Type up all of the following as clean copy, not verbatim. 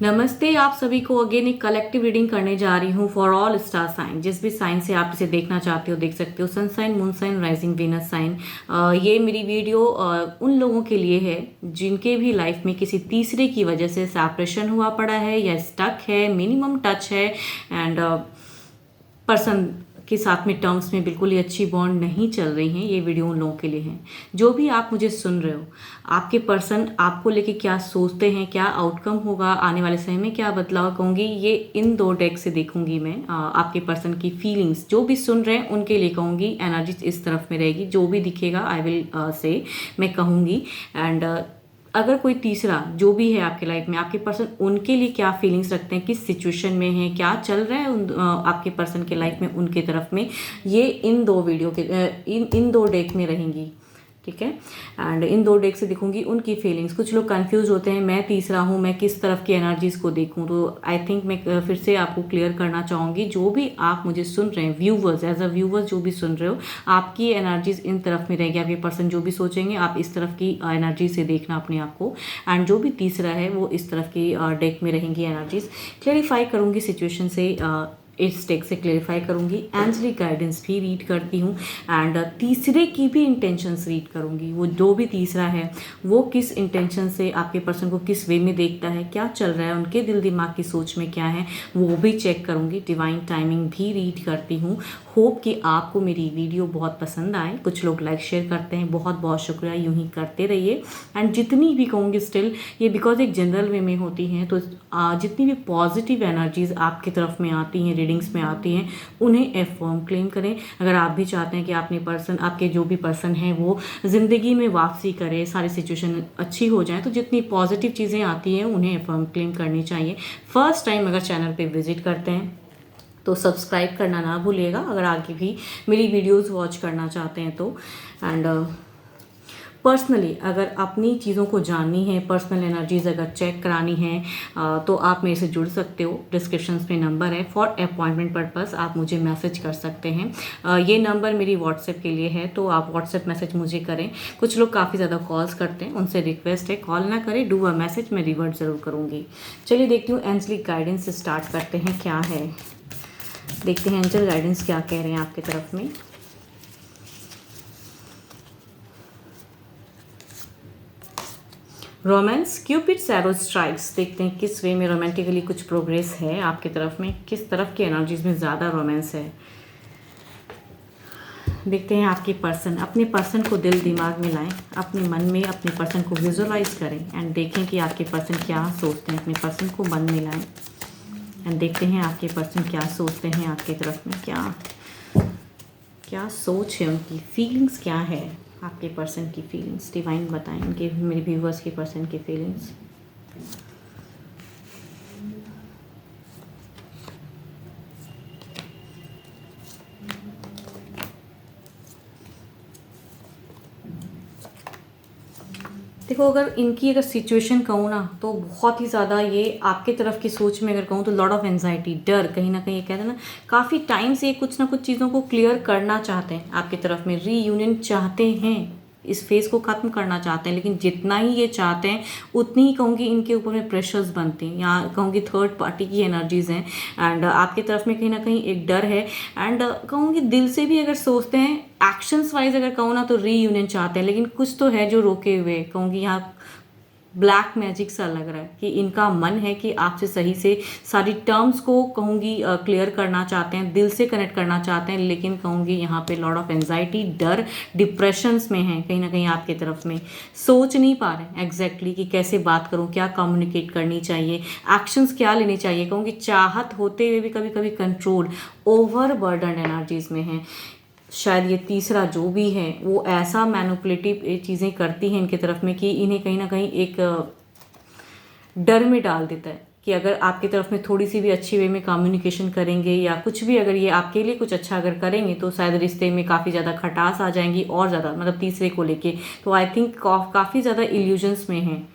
नमस्ते आप सभी को अगेन एक कलेक्टिव रीडिंग करने जा रही हूँ फॉर ऑल स्टार साइन। जिस भी साइन से आप इसे देखना चाहते हो देख सकते हो, sun sign, moon sign, rising, Venus sign. ये मेरी वीडियो उन लोगों के लिए है जिनके भी लाइफ में किसी तीसरे की वजह से सेपरेशन हुआ पड़ा है या स्टक है, मिनिमम टच है एंड पर्सन के साथ में टर्म्स में बिल्कुल ही अच्छी बॉन्ड नहीं चल रही हैं। ये वीडियो उन लोगों के लिए है। जो भी आप मुझे सुन रहे हो, आपके पर्सन आपको लेके क्या सोचते हैं, क्या आउटकम होगा, आने वाले समय में क्या बदलाव कहूँगी, ये इन दो डेक से देखूंगी मैं। आपके पर्सन की फीलिंग्स जो भी सुन रहे हैं उनके लिए कहूँगी, एनर्जी इस तरफ में रहेगी। जो भी दिखेगा आई विल से मैं कहूँगी। एंड अगर कोई तीसरा जो भी है आपके लाइफ में, आपके पर्सन उनके लिए क्या फीलिंग्स रखते हैं, किस सिचुएशन में है, क्या चल रहा है आपके पर्सन के लाइफ में उनके तरफ में, ये इन दो वीडियो के इन दो डेक में रहेंगी। ठीक है। एंड इन दो डेक से देखूंगी उनकी फीलिंग्स। कुछ लोग कंफ्यूज होते हैं, मैं तीसरा हूँ, मैं किस तरफ की एनर्जीज को देखूं, तो आई थिंक मैं फिर से आपको क्लियर करना चाहूँगी। जो भी आप मुझे सुन रहे हैं, व्यूवर्स, एज अ व्यूवर्स जो भी सुन रहे हो, आपकी एनर्जीज इन तरफ में रहेगी। आपके पर्सन जो भी सोचेंगे आप इस तरफ की एनर्जी से देखना अपने आप को। एंड जो भी तीसरा है वो इस तरफ की डेक में रहेंगी एनर्जीज। क्लेरिफाई करूँगी सिचुएशन से, इस टेक से क्लेरिफाई करूंगी। एंजलिक गाइडेंस भी रीड करती हूँ एंड तीसरे की भी इंटेंशंस रीड करूंगी। वो जो भी तीसरा है वो किस इंटेंशन से आपके पर्सन को किस वे में देखता है, क्या चल रहा है, उनके दिल दिमाग की सोच में क्या है, वो भी चेक करूंगी। डिवाइन टाइमिंग भी रीड करती हूँ। होप कि आपको मेरी वीडियो बहुत पसंद आए। कुछ लोग लाइक शेयर करते हैं, बहुत बहुत शुक्रिया, यूं ही करते रहिए। एंड जितनी भी कहूँगी स्टिल ये बिकॉज एक जनरल वे में होती हैं, तो जितनी भी पॉजिटिव एनर्जीज आपकी तरफ में आती हैं, रीडिंग्स में आती हैं, उन्हें एफर्म क्लेम करें। अगर आप भी चाहते हैं कि आपने पर्सन, आपके जो भी पर्सन हैं वो ज़िंदगी में वापसी करे, सारी सिचुएशन अच्छी हो जाए, तो जितनी पॉजिटिव चीज़ें आती हैं उन्हें एफर्म क्लेम करनी चाहिए। फर्स्ट टाइम अगर चैनल पे विजिट करते हैं तो सब्सक्राइब करना ना भूलिएगा, अगर आगे भी मेरी वीडियोस वॉच करना चाहते हैं तो। एंड पर्सनली अगर अपनी चीज़ों को जाननी है, पर्सनल एनर्जीज अगर चेक करानी है तो आप मेरे से जुड़ सकते हो। डिस्क्रिप्शंस में नंबर है, फॉर अपॉइंटमेंट पर्पस आप मुझे मैसेज कर सकते हैं। ये नंबर मेरी व्हाट्सएप के लिए है, तो आप व्हाट्सएप मैसेज मुझे करें। कुछ लोग काफ़ी ज़्यादा कॉल्स करते हैं, उनसे रिक्वेस्ट है कॉल ना करें, डू अ मैसेज, मैं रिवर्ट ज़रूर करूँगी। चलिए देखती हूँ एंजलिक गाइडेंस से स्टार्ट करते हैं। क्या है देखते हैं एंजल गाइडेंस क्या कह रहे हैं आपकी तरफ में। Romance, Cupid serow strikes. देखते हैं किस वे में रोमांटिकली कुछ प्रोग्रेस है आपकी तरफ में, किस तरफ की एनर्जीज में ज़्यादा रोमांस है। देखते हैं आपके पर्सन, अपने पर्सन को दिल दिमाग में लाएं, अपने मन में अपने पर्सन को विजुअलाइज करें एंड देखें कि आपके पर्सन क्या सोचते हैं। अपने पर्सन को मन में लाएं एंड देखते हैं आपके पर्सन क्या सोचते हैं आपकी तरफ में, क्या सोच है उनकी, फीलिंग्स क्या है आपके पर्सन की फीलिंग्स। डिवाइन बताएं उनके, मेरे व्यूवर्स के पर्सन की फीलिंग्स। देखो अगर इनकी अगर सिचुएशन कहूँ ना तो बहुत ही ज़्यादा ये आपके तरफ की सोच में अगर कहूँ तो लॉट ऑफ एंजाइटी, डर, कहीं ना कहीं ये कहते हैं ना काफ़ी टाइम से कुछ ना कुछ चीज़ों को क्लियर करना चाहते हैं आपकी तरफ में, रीयूनियन चाहते हैं, इस फेज़ को ख़त्म करना चाहते हैं। लेकिन जितना ही ये चाहते हैं उतनी ही कहूँगी इनके ऊपर में प्रेशर्स बनते हैं, या कहूँगी थर्ड पार्टी की एनर्जीज़ हैं। एंड आपकी तरफ में कहीं ना कहीं एक डर है। एंड कहूँगी दिल से भी अगर सोचते हैं, एक्शंस वाइज अगर कहूँ ना तो रीयूनियन चाहते हैं, लेकिन कुछ तो है जो रोके हुए, कहूँगी यहाँ ब्लैक मैजिक सा लग रहा है कि इनका मन है कि आपसे सही से सारी टर्म्स को कहूँगी क्लियर करना चाहते हैं, दिल से कनेक्ट करना चाहते हैं। लेकिन कहूँगी यहाँ पे लॉट ऑफ एंजाइटी, डर, डिप्रेशंस में है कहीं ना कहीं आपकी तरफ में, सोच नहीं पा रहे एग्जैक्टली कि कैसे बात करूँ, क्या कम्युनिकेट करनी चाहिए, एक्शंस क्या लेनी चाहिए। कहूँगी चाहत होते हुए भी कभी कभी कंट्रोल, ओवर बर्डन एनर्जीज में है। शायद ये तीसरा जो भी है वो ऐसा मैनिपुलेटिव चीज़ें करती हैं इनके तरफ में कि इन्हें कहीं ना कहीं एक डर में डाल देता है कि अगर आपकी तरफ में थोड़ी सी भी अच्छी वे में कम्युनिकेशन करेंगे या कुछ भी अगर ये आपके लिए कुछ अच्छा अगर करेंगे तो शायद रिश्ते में काफ़ी ज़्यादा खटास आ जाएंगी और ज़्यादा, मतलब तीसरे को लेके। तो आई थिंक काफ़ी ज़्यादा इल्यूजन्स में हैं,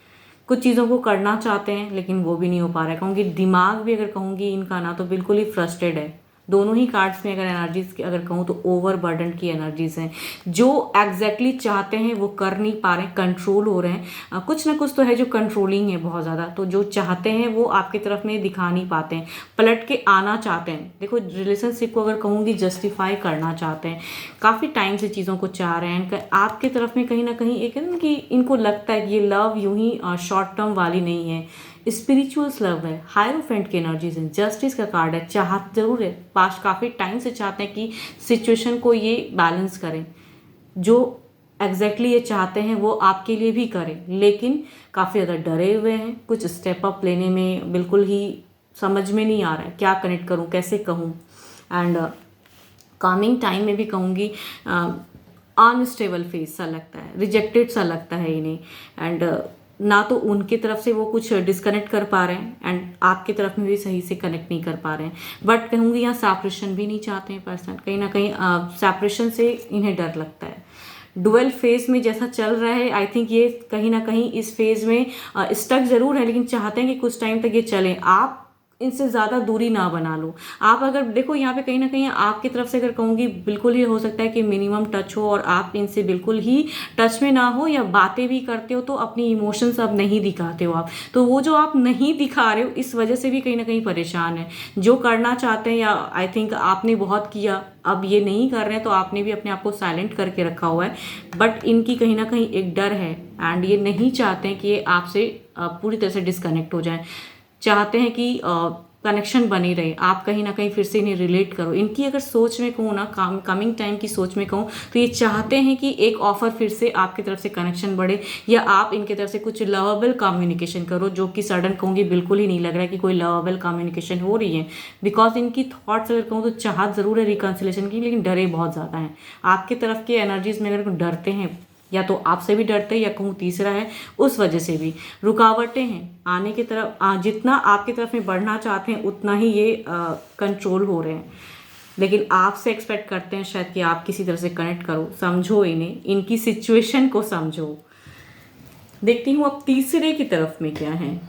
कुछ चीज़ों को करना चाहते हैं लेकिन वो भी नहीं हो पा रहा है। कहूँगी दिमाग भी अगर कहूँगी इनका ना तो बिल्कुल ही फ्रस्ट्रेट है, दोनों ही कार्ड्स में अगर एनर्जीज की अगर कहूँ तो ओवर बर्डन की एनर्जीज हैं, जो एग्जैक्टली चाहते हैं वो कर नहीं पा रहे हैं, कंट्रोल हो रहे हैं। कुछ ना कुछ तो है जो कंट्रोलिंग है बहुत ज़्यादा, तो जो चाहते हैं वो आपकी तरफ में दिखा नहीं पाते हैं, पलट के आना चाहते हैं। देखो रिलेशनशिप को अगर कहूँगी जस्टिफाई करना चाहते हैं, काफ़ी टाइम से चीज़ों को चाह रहे हैं, आपके तरफ में कहीं ना कहीं एक है ना कि इनको लगता है कि ये लव यूं ही शॉर्ट टर्म वाली नहीं है, स्पिरिचुअल्स लव है, हायरोफेंट की एनर्जीज है, जस्टिस का कार्ड है, चाहत जरूर है, पास काफ़ी टाइम से चाहते हैं कि सिचुएशन को ये बैलेंस करें, जो एग्जैक्टली ये चाहते हैं वो आपके लिए भी करें, लेकिन काफ़ी ज़्यादा डरे हुए हैं, कुछ स्टेप अप लेने में बिल्कुल ही समझ में नहीं आ रहा है क्या कनेक्ट करूं, कैसे कहूं। एंड कमिंग टाइम में भी कहूँगी अनस्टेबल फेस सा लगता है, रिजेक्टेड सा लगता है इन्हें, एंड ना तो उनके तरफ से वो कुछ डिस्कनेक्ट कर पा रहे हैं एंड आपकी तरफ में भी सही से कनेक्ट नहीं कर पा रहे हैं। बट कहूँगी यहाँ सेपरेशन भी नहीं चाहते हैं पर्सन, कहीं ना कहीं सेपरेशन से इन्हें डर लगता है। डुअल फेज में जैसा चल रहा है, आई थिंक ये कहीं ना कहीं इस फेज में स्टक जरूर है, लेकिन चाहते हैं कि कुछ टाइम तक ये चले, आप इनसे ज़्यादा दूरी ना बना लो। आप अगर देखो यहाँ पे कहीं ना कहीं आपकी तरफ से अगर कहूँगी बिल्कुल ही हो सकता है कि मिनिमम टच हो और आप इनसे बिल्कुल ही टच में ना हो, या बातें भी करते हो तो अपनी इमोशंस अब नहीं दिखाते हो आप, तो वो जो आप नहीं दिखा रहे हो इस वजह से भी कहीं ना कहीं परेशान है। जो करना चाहते हैं, या आई थिंक आपने बहुत किया, अब ये नहीं कर रहे हैं तो आपने भी अपने आप को साइलेंट करके रखा हुआ है, बट इनकी कहीं ना कहीं एक डर है एंड ये नहीं चाहते हैं कि ये आपसे पूरी तरह से डिस्कनेक्ट हो जाए, चाहते हैं कि कनेक्शन बनी रहे, आप कहीं ना कहीं फिर से इन्हें रिलेट करो। इनकी अगर सोच में कहूँ ना, कमिंग टाइम की सोच में कहूँ तो ये चाहते हैं कि एक ऑफर फिर से आपकी तरफ से कनेक्शन बढ़े, या आप इनके तरफ से कुछ लवेबल कम्युनिकेशन करो, जो कि सडन कहूँगी बिल्कुल ही नहीं लग रहा है कि कोई लवेबल कम्युनिकेशन हो रही है। बिकॉज इनकी थॉट्स अगर कहूँ तो चाहत ज़रूर है रिकन्सिलेशन की, लेकिन डरे बहुत ज़्यादा हैं। आपकी तरफ की एनर्जीज में अगर डरते हैं, या तो आपसे भी डरते हैं, या कहूँ तीसरा है उस वजह से भी रुकावटें हैं आने की तरफ, जितना आपकी तरफ में बढ़ना चाहते हैं उतना ही ये कंट्रोल हो रहे हैं, लेकिन आपसे एक्सपेक्ट करते हैं शायद कि आप किसी तरह से कनेक्ट करो, समझो इन्हें, इनकी सिचुएशन को समझो। देखती हूँ अब तीसरे की तरफ में क्या है।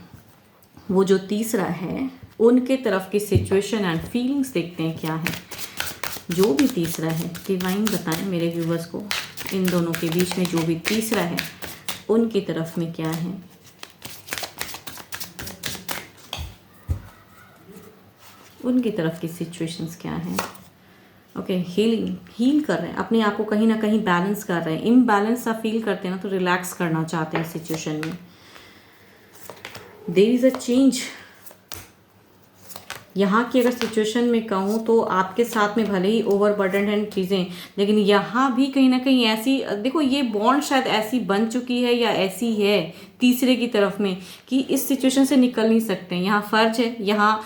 वो जो तीसरा है उनके तरफ की सिचुएशन एंड फीलिंग्स देखते हैं क्या है। जो भी तीसरा है डिवाइन बताएं मेरे व्यूवर्स को, इन दोनों के बीच में जो भी तीसरा है उनकी तरफ में क्या है। उनकी तरफ की सिचुएशंस क्या हैं। ओके, हील कर रहे हैं अपने आप को, कहीं ना कहीं बैलेंस कर रहे हैं। इम्बैलेंस सा फील करते हैं ना तो रिलैक्स करना चाहते हैं सिचुएशन में। There is a change. यहाँ की अगर सिचुएशन में कहूँ तो आपके साथ में भले ही ओवरबर्डन है चीज़ें, लेकिन यहाँ भी कहीं ना कहीं ऐसी, देखो ये बॉन्ड शायद ऐसी बन चुकी है या ऐसी है तीसरे की तरफ में कि इस सिचुएशन से निकल नहीं सकते। यहाँ फर्ज है, यहाँ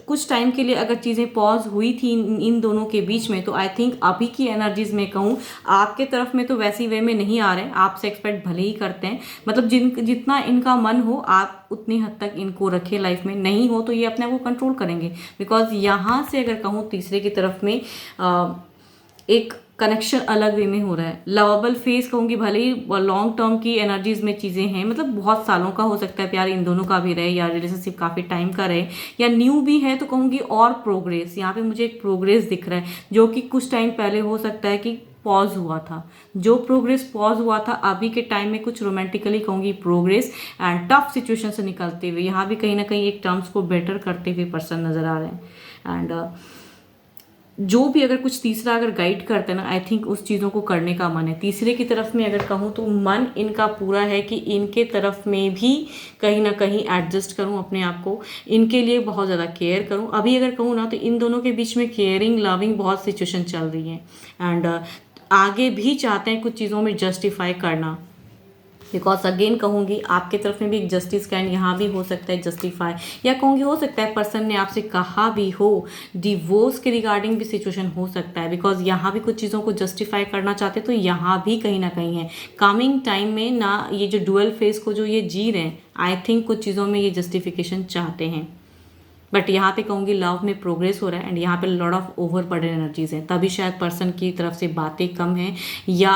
कुछ टाइम के लिए अगर चीज़ें पॉज हुई थी इन दोनों के बीच में, तो आई थिंक अभी की एनर्जीज में कहूँ आपके तरफ में तो वैसी वे में नहीं आ रहे हैं, आपसे एक्सपेक्ट भले ही करते हैं, मतलब जितना इनका मन हो आप उतनी हद तक इनको रखें लाइफ में, नहीं हो तो ये अपने आप को कंट्रोल करेंगे। बिकॉज यहाँ से अगर कहूँ तीसरे की तरफ में एक कनेक्शन अलग वे में हो रहा है। लवेबल फेस कहूँगी, भले ही लॉन्ग टर्म की एनर्जीज में चीज़ें हैं, मतलब बहुत सालों का हो सकता है प्यार इन दोनों का भी रहे, या रिलेशनशिप काफ़ी टाइम का रहे, या न्यू भी है तो कहूँगी और प्रोग्रेस। यहाँ पे मुझे एक प्रोग्रेस दिख रहा है जो कि कुछ टाइम पहले हो सकता है कि पॉज हुआ था। जो प्रोग्रेस पॉज हुआ था अभी के टाइम में कुछ रोमांटिकली कहूँगी प्रोग्रेस एंड टफ सिचुएशन से निकलते हुए यहाँ भी कहीं ना कहीं एक टर्म्स को बेटर करते हुए पर्सन नज़र आ रहे हैं। एंड जो भी अगर कुछ तीसरा अगर गाइड करते हैं ना, आई थिंक उस चीज़ों को करने का मन है। तीसरे की तरफ में अगर कहूँ तो मन इनका पूरा है कि इनके तरफ में भी कहीं ना कहीं एडजस्ट करूँ अपने आप को, इनके लिए बहुत ज़्यादा केयर करूँ। अभी अगर कहूँ ना तो इन दोनों के बीच में केयरिंग लविंग बहुत सिचुएशन चल रही है, एंड आगे भी चाहते हैं कुछ चीज़ों में जस्टिफाई करना। बिकॉज अगेन कहूँगी आपके तरफ में भी एक जस्टिस कैंड यहाँ भी हो सकता है जस्टिफाई, या कहूँगी हो सकता है पर्सन ने आपसे कहा भी हो, डिवोर्स के रिगार्डिंग भी सिचुएशन हो सकता है। बिकॉज यहाँ भी कुछ चीज़ों को जस्टिफाई करना चाहते हैं, तो यहाँ भी कहीं ना कहीं है कमिंग टाइम में ना, ये जो डुअल फेस को जो ये जी रहे हैं, आई थिंक कुछ चीज़ों में ये जस्टिफिकेशन चाहते हैं। बट यहाँ पे कहूँगी लव में प्रोग्रेस हो रहा है, एंड यहाँ पे lot of over burden energies हैं, तभी शायद पर्सन की तरफ से बातें कम हैं, या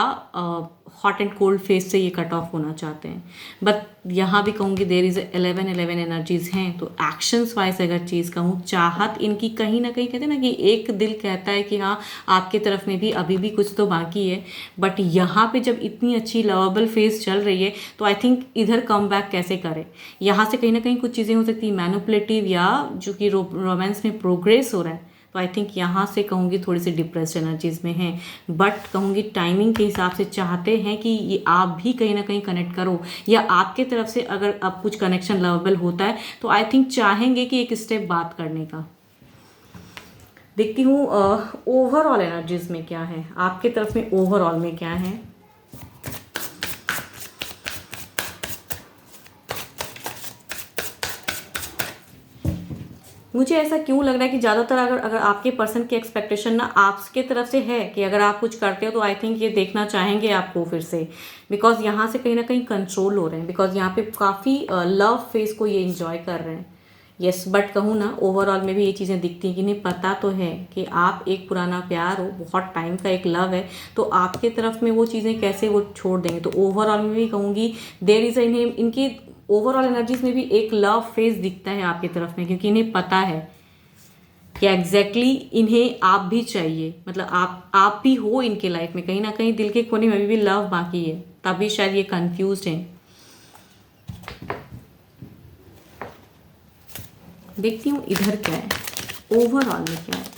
हॉट एंड कोल्ड फेस से ये कट ऑफ होना चाहते हैं। बट यहाँ भी कहूँगी देयर इज़ 11 एनर्जीज हैं। तो एक्शंस वाइज अगर चीज़ कहूँ, चाहत इनकी कहीं ना कहीं, कहते हैं ना कि एक दिल कहता है कि हाँ आपके तरफ में भी अभी भी कुछ तो बाकी है, बट यहाँ पे जब इतनी अच्छी लवेबल फेस चल रही है तो आई थिंक इधर कम बैक कैसे करें। यहाँ से कहीं ना कहीं कुछ चीज़ें हो सकती है मैनिपुलेटिव, या जो कि रोमांस में प्रोग्रेस हो रहा है, तो आई थिंक यहाँ से कहूँगी थोड़ी सी डिप्रेस्ड एनर्जीज में हैं। बट कहूँगी टाइमिंग के हिसाब से चाहते हैं कि ये आप भी कहीं ना कहीं कनेक्ट करो, या आपके तरफ से अगर अब कुछ कनेक्शन लवेबल होता है तो आई थिंक चाहेंगे कि एक स्टेप बात करने का। देखती हूँ ओवरऑल एनर्जीज में क्या है, आपके तरफ में ओवरऑल में क्या है। मुझे ऐसा क्यों लग रहा है कि ज़्यादातर अगर आपके पर्सन की एक्सपेक्टेशन ना आपके तरफ से है कि अगर आप कुछ करते हो तो आई थिंक ये देखना चाहेंगे आपको फिर से, बिकॉज यहाँ से कहीं ना कहीं कंट्रोल हो रहे हैं, बिकॉज यहाँ पे काफ़ी लव फेस को ये इंजॉय कर रहे हैं। यस, बट कहूँ ना ओवरऑल में भी ये चीज़ें दिखती हैं कि नहीं, पता तो है कि आप एक पुराना प्यार हो, बहुत टाइम का एक लव है, तो आपके तरफ में वो चीज़ें कैसे वो छोड़ देंगे। तो ओवरऑल में भी कहूँगी देयर इज़ इनकी ओवरऑल एनर्जीज में भी एक लव फेस दिखता है आपकी तरफ में, क्योंकि इन्हें पता है कि एग्जैक्टली इन्हें आप भी चाहिए, मतलब आप भी हो इनके लाइफ में। कहीं ना कहीं दिल के कोने में अभी भी लव बाकी है, तभी शायद ये कंफ्यूज्ड हैं। देखती हूँ इधर क्या है, ओवरऑल में क्या है।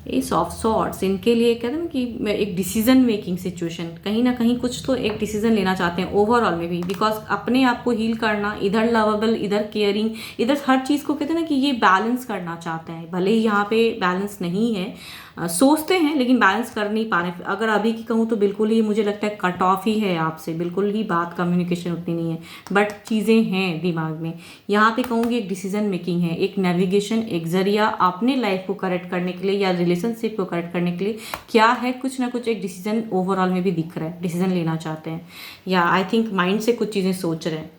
एस ऑफ सॉर्ड्स इनके लिए कहते हैं ना कि एक डिसीजन मेकिंग सिचुएशन, कहीं ना कहीं कुछ तो एक डिसीजन लेना चाहते हैं ओवरऑल में भी, बिकॉज अपने आप को हील करना, इधर लवेबल, इधर केयरिंग, इधर हर चीज़ को कहते हैं ना कि ये बैलेंस करना चाहते हैं। भले ही यहाँ पे बैलेंस नहीं है, सोचते हैं लेकिन बैलेंस कर नहीं पा रहे। अगर अभी की कहूँ तो बिल्कुल ही मुझे लगता है कट ऑफ ही है आपसे, बिल्कुल ही बात कम्युनिकेशन उतनी नहीं है, बट चीज़ें हैं दिमाग में। यहाँ पे कहूँगी एक डिसीजन मेकिंग है, एक नेविगेशन, एक जरिया अपने लाइफ को करेक्ट करने के लिए या रिलेशनशिप को करेक्ट करने के लिए क्या है, कुछ ना कुछ एक डिसीजन ओवरऑल में भी दिख रहा है, डिसीजन लेना चाहते हैं, या आई थिंक माइंड से कुछ चीज़ें सोच रहे हैं।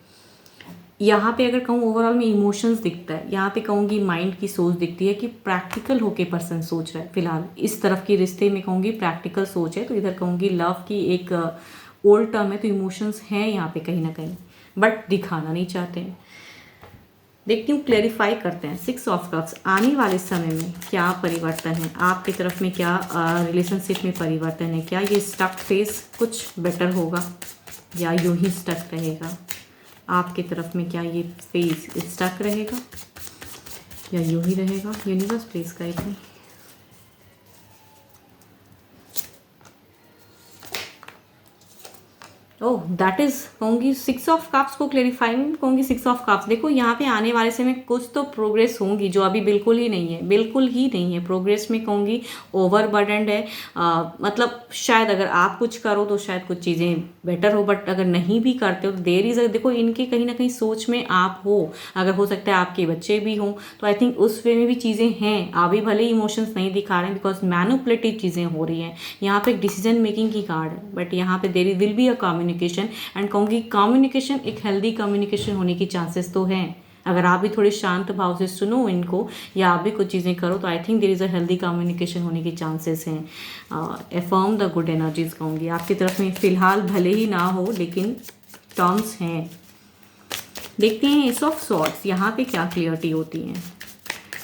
यहाँ पे अगर कहूँ ओवरऑल में इमोशंस दिखता है, यहाँ पे कहूँगी माइंड की सोच दिखती है कि प्रैक्टिकल होके पर्सन सोच रहा है। फिलहाल इस तरफ की रिश्ते में कहूँगी प्रैक्टिकल सोच है, तो इधर कहूँगी लव की एक ओल्ड टर्म है, तो इमोशंस हैं यहाँ पे कहीं ना कहीं, बट दिखाना नहीं चाहते हैं। देखती हूँ क्लेरिफाई करते हैं 6 ऑफ कप्स, आने वाले समय में क्या परिवर्तन है आपकी तरफ में, क्या रिलेशनशिप में परिवर्तन है, क्या ये स्टक फेस कुछ बेटर होगा या यूं ही स्टक रहेगा। आपकी तरफ में क्या ये फेस स्टक रहेगा या यूं ही रहेगा। Universe please guide me. Oh that is कहूँगी 6 ऑफ कप्स को क्लेरिफाइंग कहूँगी। 6 ऑफ कप्स देखो यहाँ पे आने वाले समय कुछ तो प्रोग्रेस होंगी जो अभी बिल्कुल ही नहीं है, बिल्कुल ही नहीं है। प्रोग्रेस में कहूँगी ओवरबर्डन्ड है, मतलब शायद अगर आप कुछ करो तो शायद कुछ चीज़ें बेटर हो, बट अगर नहीं भी करते हो तो देर इज देखो इनके कहीं ना कहीं सोच में आप हो, अगर हो सकता है आपके बच्चे भी हों, तो आई थिंक उस वे में भी चीज़ें हैं। अभी भले इमोशंस नहीं दिखा रहे हैं बिकॉज मैनिपुलेटिव चीज़ें हो रही हैं। यहाँ पे एक डिसीजन मेकिंग की कार्ड है, बट यहाँ पे there will be a communication, and कहूँगी कम्युनिकेशन एक हेल्दी कम्युनिकेशन होने की चांसेस तो हैं। अगर आप भी थोड़े शांत भाव से सुनो इनको या आप भी कुछ चीज़ें करो तो I think there is a healthy communication होने की चांसेस हैं। अफर्म द गुड एनर्जीज कहूँगी आपकी तरफ में फिलहाल भले ही ना हो लेकिन टर्म्स हैं। देखते हैं एस ऑफ सॉर्ड्स यहाँ पे क्या क्लियरिटी होती है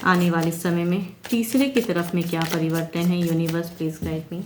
आने वाले समय में। तीसरे की तरफ में क्या परिवर्तन है, universe please guide me.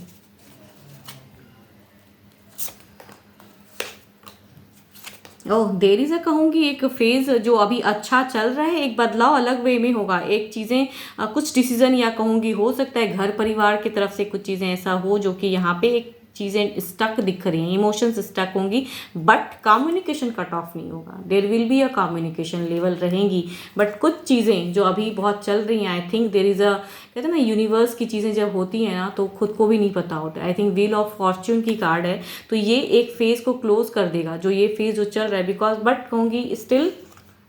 Oh there is कहूँगी एक फेज जो अभी अच्छा चल रहा है, एक बदलाव अलग वे में होगा। एक चीज़ें कुछ डिसीजन या कहूँगी हो सकता है घर परिवार की तरफ से कुछ चीज़ें ऐसा हो जो कि यहाँ पे एक चीज़ें स्टक दिख रही हैं, इमोशंस स्टक होंगी, बट कम्युनिकेशन कट ऑफ नहीं होगा। There will be a communication level रहेंगी, बट कुछ चीज़ें जो अभी बहुत चल रही हैं I think there is a कहते हैं ना यूनिवर्स की चीज़ें जब होती हैं ना तो खुद को भी नहीं पता होता। I think wheel of Fortune की कार्ड है, तो ये एक फेज को क्लोज कर देगा जो ये फेज जो चल रहा है, बिकॉज बट कहूँगी still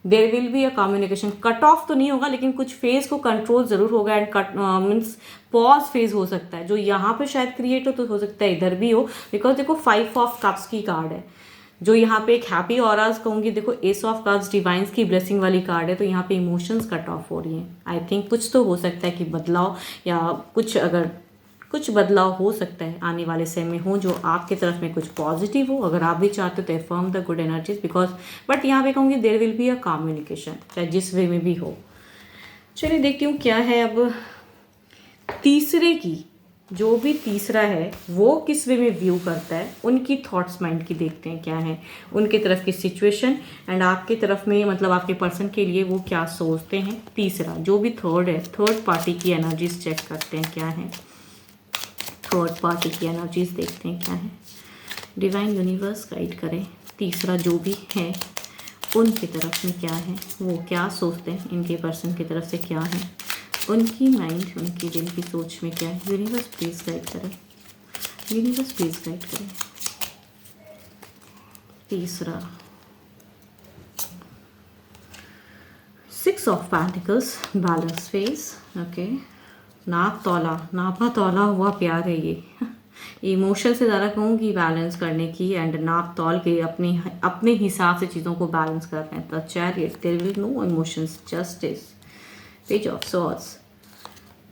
there will be a communication. Cut off तो नहीं होगा लेकिन कुछ फेज को कंट्रोल जरूर होगा, and cut means pause phase हो सकता है जो यहाँ पे शायद क्रिएट हो, तो हो सकता है इधर भी हो, बिकॉज देखो 5 ऑफ कप्स की कार्ड है। जो यहाँ पे एक हैप्पी ऑराज कहूँगी, देखो एस ऑफ कार्ड्स डिवाइंस की ब्लेसिंग वाली कार्ड है, तो यहाँ पे इमोशंस कट ऑफ हो रही हैं। आई थिंक कुछ तो हो सकता है कि बदलाव या कुछ बदलाव हो सकता है आने वाले समय में हो, जो आपके तरफ में कुछ पॉजिटिव हो। अगर आप भी चाहते हो तो affirm the good energies because, but यहाँ पे कहूँगी there will be a communication, चाहे जिस वे में भी हो। चलिए देखती हूँ क्या है अब तीसरे की, जो भी तीसरा है वो किस वे में व्यू करता है, उनकी थॉट्स माइंड की देखते हैं क्या है, उनके तरफ की सिचुएशन एंड आपके तरफ में मतलब आपके पर्सन के लिए वो क्या सोचते हैं। तीसरा जो भी थर्ड है, थर्ड पार्टी की एनर्जीज चेक करते हैं क्या है, थर्ड पार्टी की एनर्जीज देखते हैं क्या है। डिवाइन यूनिवर्स गाइड करें, तीसरा जो भी है उनके तरफ में क्या है, वो क्या सोचते हैं, इनके पर्सन की तरफ से क्या है, उनकी माइंड, उनकी दिल की सोच में क्या है। यूनिवर्स प्लीज गाइड करें, यूनिवर्स प्लीज गाइड करें। तीसरा 6 of pentacles, balance face, okay. नाप तौला, नापा तौला हुआ प्यार है ये इमोशन से ज़्यादा कहूँगी बैलेंस करने की, एंड नाप तौल के अपने हिसाब से चीज़ों को बैलेंस करते हैं। The chariot, there will no emotions, justice, page of swords.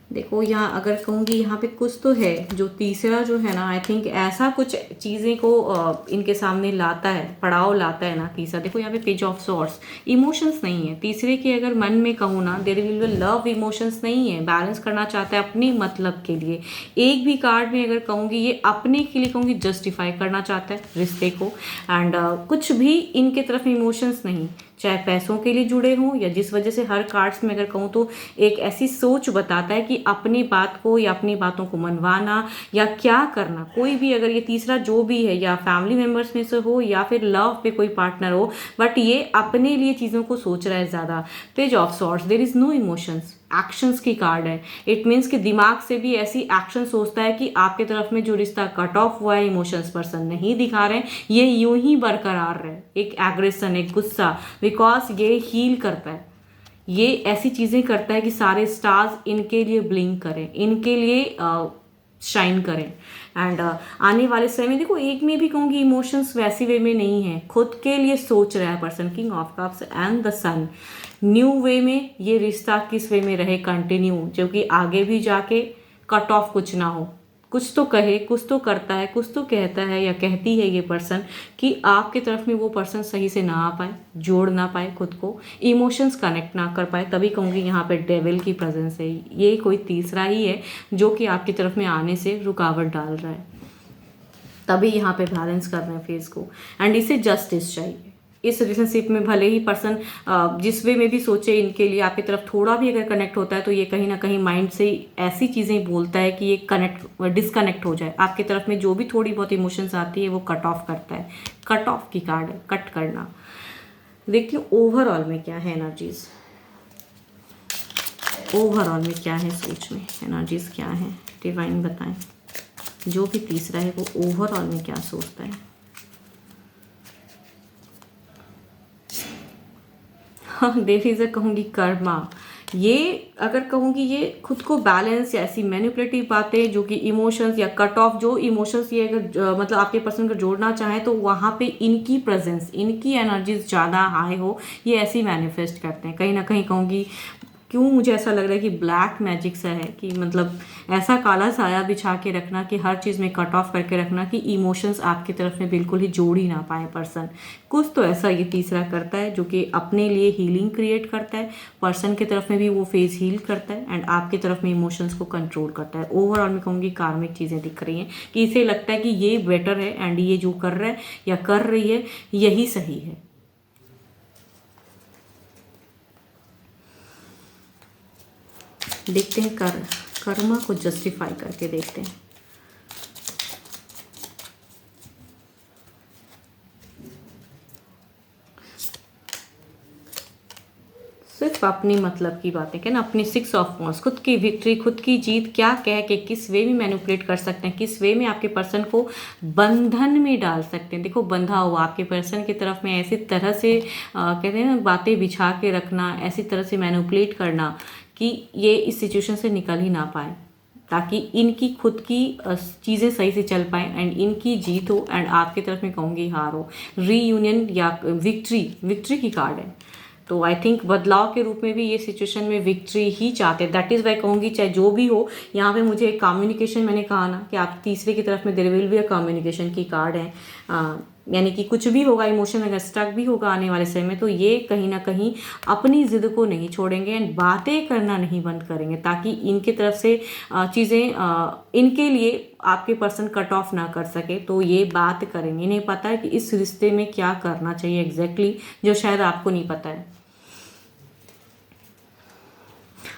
देखो यहाँ अगर कहूँगी यहाँ पे कुछ तो है, जो तीसरा जो है ना, आई थिंक ऐसा कुछ चीज़ें को इनके सामने लाता है, पड़ाव लाता है ना तीसरा। देखो यहाँ पे पेज ऑफ सॉर्ड्स, इमोशंस नहीं है तीसरे के, अगर मन में कहूँ ना there will be love, emotions नहीं है, बैलेंस करना चाहता है अपने मतलब के लिए। एक भी कार्ड में अगर कहूँगी ये अपने के लिए कहूँगी जस्टिफाई करना चाहता है रिश्ते को, एंड कुछ भी इनके तरफ इमोशंस नहीं, चाहे पैसों के लिए जुड़े हों या जिस वजह से हर कार्ड्स में अगर कहूँ तो एक ऐसी सोच बताता है कि अपनी बात को या अपनी बातों को मनवाना या क्या करना। कोई भी अगर ये तीसरा जो भी है, या फैमिली मेम्बर्स में से हो या फिर लव पे कोई पार्टनर हो, बट ये अपने लिए चीज़ों को सोच रहा है ज़्यादा। Page of swords, there is no emotions, actions की कार्ड है। इट मीन्स कि दिमाग से भी ऐसी एक्शन सोचता है कि आपके तरफ में जो रिश्ता कट ऑफ हुआ है, इमोशंस पर्सन नहीं दिखा रहे हैं, ये यूं ही बरकरार रहे, एक एग्रेशन, एक गुस्सा, बिकॉज ये हील करता है, ये ऐसी चीज़ें करता है कि सारे स्टार्स इनके लिए ब्लिंक करें, इनके लिए शाइन करें। एंड आने वाले समय में देखो एक में भी कहूँगी इमोशंस वैसी वे में नहीं है, खुद के लिए सोच रहा है person. King of cups and the sun, new way में ये रिश्ता किस वे में रहे कंटिन्यू, जो कि आगे भी जाके कट ऑफ कुछ ना हो। कुछ तो कहे, कुछ तो करता है, कुछ तो कहता है या कहती है ये पर्सन कि आपके तरफ में वो पर्सन सही से ना आ पाए, जोड़ ना पाए खुद को, इमोशंस कनेक्ट ना कर पाए। तभी कहूँगी यहाँ पे डेविल की प्रेजेंस है, ये कोई तीसरा ही है जो कि आपकी तरफ में आने से रुकावट डाल रहा है। तभी यहाँ पे बैलेंस कर रहे हैं फेस को, एंड इसे जस्टिस चाहिए इस रिलेशनशिप में। भले ही पर्सन जिस वे में भी सोचे इनके लिए आपकी तरफ थोड़ा भी अगर कनेक्ट होता है, तो ये कहीं ना कहीं माइंड से ऐसी चीज़ें बोलता है कि ये डिस्कनेक्ट हो जाए। आपकी तरफ में जो भी थोड़ी बहुत इमोशंस आती है वो कट ऑफ करता है। कट ऑफ की कार्ड है, कट करना। देखती हूँ ओवरऑल में क्या है एनर्जीज, ओवरऑल में क्या है सोच में, एनर्जीज क्या है, डिवाइन बताएं। जो भी तीसरा है वो ओवरऑल में क्या सोचता है। देयर इज कहूँगी कर्मा, ये अगर कहूँगी ये खुद को बैलेंस या ऐसी मैनिपुलेटिव बातें जो कि इमोशंस या कट ऑफ, जो इमोशंस ये अगर मतलब आपके पर्सन को जोड़ना चाहें तो वहाँ पे इनकी प्रेजेंस, इनकी एनर्जीज ज़्यादा हाई हो, ये ऐसी मैनिफेस्ट करते हैं। कहीं ना कहीं कहूँगी क्यों मुझे ऐसा लग रहा है कि ब्लैक मैजिक सा है, कि मतलब ऐसा काला साया बिछा के रखना कि हर चीज़ में कट ऑफ करके रखना कि इमोशंस आपकी तरफ में बिल्कुल ही जोड़ ही ना पाए पर्सन। कुछ तो ऐसा ये तीसरा करता है जो कि अपने लिए हीलिंग क्रिएट करता है, पर्सन की तरफ में भी वो फेज हील करता है, एंड आपकी तरफ में इमोशंस को कंट्रोल करता है। ओवरऑल में कहूँगी कार्मिक चीज़ें दिख रही हैं कि इसे लगता है कि ये बेटर है, एंड ये जो कर रहा है या कर रही है यही सही है। देखते हैं कर्मा को जस्टिफाई करके देखते हैं। सिर्फ अपनी मतलब की बातें क्या ना, अपनी 6 ऑफ वॉन्ड्स, खुद की विक्ट्री, खुद की जीत क्या कह के किस वे में मैनिपुलेट कर सकते हैं, किस वे में आपके पर्सन को बंधन में डाल सकते हैं। देखो बंधा हुआ आपके पर्सन की तरफ में ऐसी तरह से कहते हैं ना बातें बिछा के रखना, ऐसी तरह से मैनिपुलेट करना कि ये इस सिचुएशन से निकल ही ना पाए। ताकि इनकी खुद की चीज़ें सही से चल पाएँ एंड इनकी जीत हो एंड आपकी तरफ में कहूँगी हार हो। रीयूनियन या विक्ट्री की कार्ड है। तो आई थिंक बदलाव के रूप में भी ये सिचुएशन में विक्ट्री ही चाहते हैं। दैट इज़ वाई कहूँगी चाहे जो भी हो, यहाँ पे मुझे कम्युनिकेशन, मैंने कहा ना कि आप तीसरे की तरफ में there will be a communication की कार्ड है। यानी कि कुछ भी होगा, इमोशन अगर स्टक भी होगा आने वाले समय में, तो ये कहीं ना कहीं अपनी ज़िद को नहीं छोड़ेंगे एंड बातें करना नहीं बंद करेंगे, ताकि इनके तरफ से चीज़ें इनके लिए आपके पर्सन कट ऑफ ना कर सके। तो ये बात करेंगे, इन्हें पता है कि इस रिश्ते में क्या करना चाहिए एग्जैक्टली, जो शायद आपको नहीं पता है।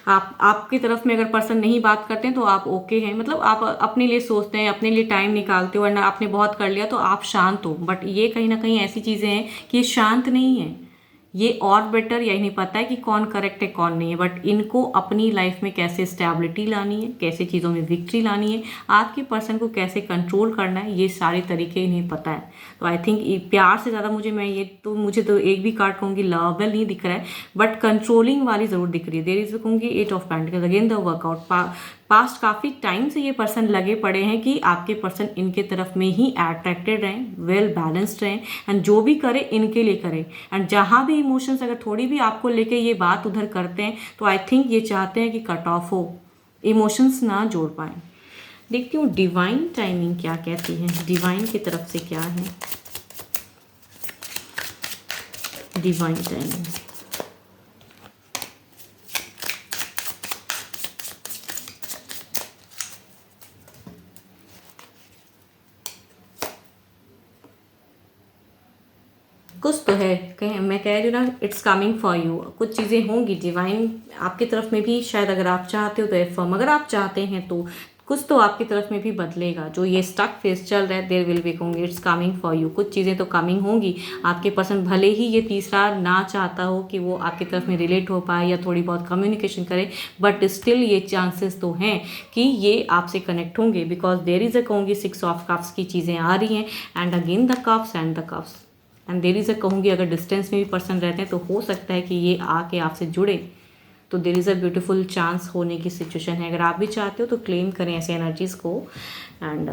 आपकी तरफ में अगर पर्सन नहीं बात करते हैं तो आप ओके हैं, मतलब आप अपने लिए सोचते हैं, अपने लिए टाइम निकालते हो, वरना आपने बहुत कर लिया तो आप शांत हो। बट ये कहीं ना कहीं ऐसी चीज़ें हैं कि ये शांत नहीं है, ये और बेटर, या इन्हें पता है कि कौन करेक्ट है कौन नहीं है, बट इनको अपनी लाइफ में कैसे स्टेबिलिटी लानी है, कैसे चीज़ों में विक्ट्री लानी है, आपके पर्सन को कैसे कंट्रोल करना है, ये सारे तरीके इन्हें पता है। तो आई थिंक प्यार से ज़्यादा मुझे तो एक भी कार्ड कहूँगी लवेबल नहीं दिख रहा है, बट कंट्रोलिंग वाली ज़रूर दिख रही है। देयर इज कहूँगी 8 of pentacles, again the workout. Past काफ़ी टाइम से ये पर्सन लगे पड़े हैं कि आपके पर्सन इनके तरफ में ही अट्रैक्टेड रहें, वेल बैलेंस्ड रहें एंड जो भी करे इनके लिए करें। एंड जहाँ भी इमोशंस अगर थोड़ी भी आपको लेके ये बात उधर करते हैं तो आई थिंक ये चाहते हैं कि कट ऑफ हो, इमोशंस ना जोड़ पाएँ। देखती हूँ डिवाइन टाइमिंग क्या कहती है, डिवाइन की तरफ से क्या है डिवाइन टाइमिंग। कुछ तो है, कहीं मैं कह रही हूँ ना, इट्स कमिंग फॉर यू। कुछ चीज़ें होंगी डिवाइन आपकी तरफ में भी, शायद अगर आप चाहते हो तो एफर्म, अगर आप चाहते हैं तो कुछ तो आपकी तरफ में भी बदलेगा। जो ये स्टक फेस चल रहा है, देयर विल बी कहूँगी इट्स कमिंग फॉर यू। कुछ चीज़ें तो कमिंग होंगी। आपके पर्सन भले ही ये तीसरा ना चाहता हो कि वो आपकी तरफ में रिलेट हो पाए या थोड़ी बहुत कम्युनिकेशन करे, बट स्टिल ये चांसेस तो हैं कि ये आपसे कनेक्ट होंगे, बिकॉज देयर इज़ अ कहूँगी 6 ऑफ कप्स की चीज़ें आ रही हैं and again the cups and the cups and there is a कहूँगी अगर डिस्टेंस में भी पर्सन रहते हैं तो हो सकता है कि ये आके आपसे जुड़े। तो there is a beautiful chance होने की सिचुएशन है। अगर आप भी चाहते हो तो क्लेम करें ऐसे एनर्जीज़ को एंड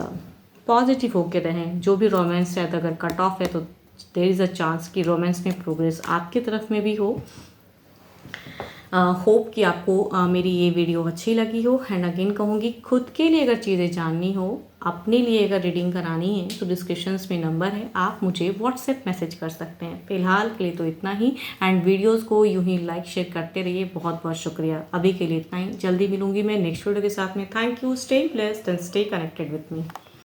पॉजिटिव होकर रहें। जो भी रोमांस है अगर कट ऑफ है तो देयर इज़ अ चांस कि रोमांस में प्रोग्रेस आपकी तरफ में भी हो। होप कि आपको मेरी ये वीडियो अच्छी लगी हो एंड अगेन कहूँगी खुद के लिए अगर चीज़ें जाननी हो, अपने लिए अगर रीडिंग करानी है तो डिस्क्रिप्शंस में नंबर है, आप मुझे व्हाट्सएप मैसेज कर सकते हैं। फिलहाल के लिए तो इतना ही एंड वीडियोस को यूं ही लाइक शेयर करते रहिए। बहुत बहुत शुक्रिया। अभी के लिए इतना ही, जल्दी मिलूंगी मैं नेक्स्ट वीडियो के साथ में। Thank you, stay blessed and stay connected with me.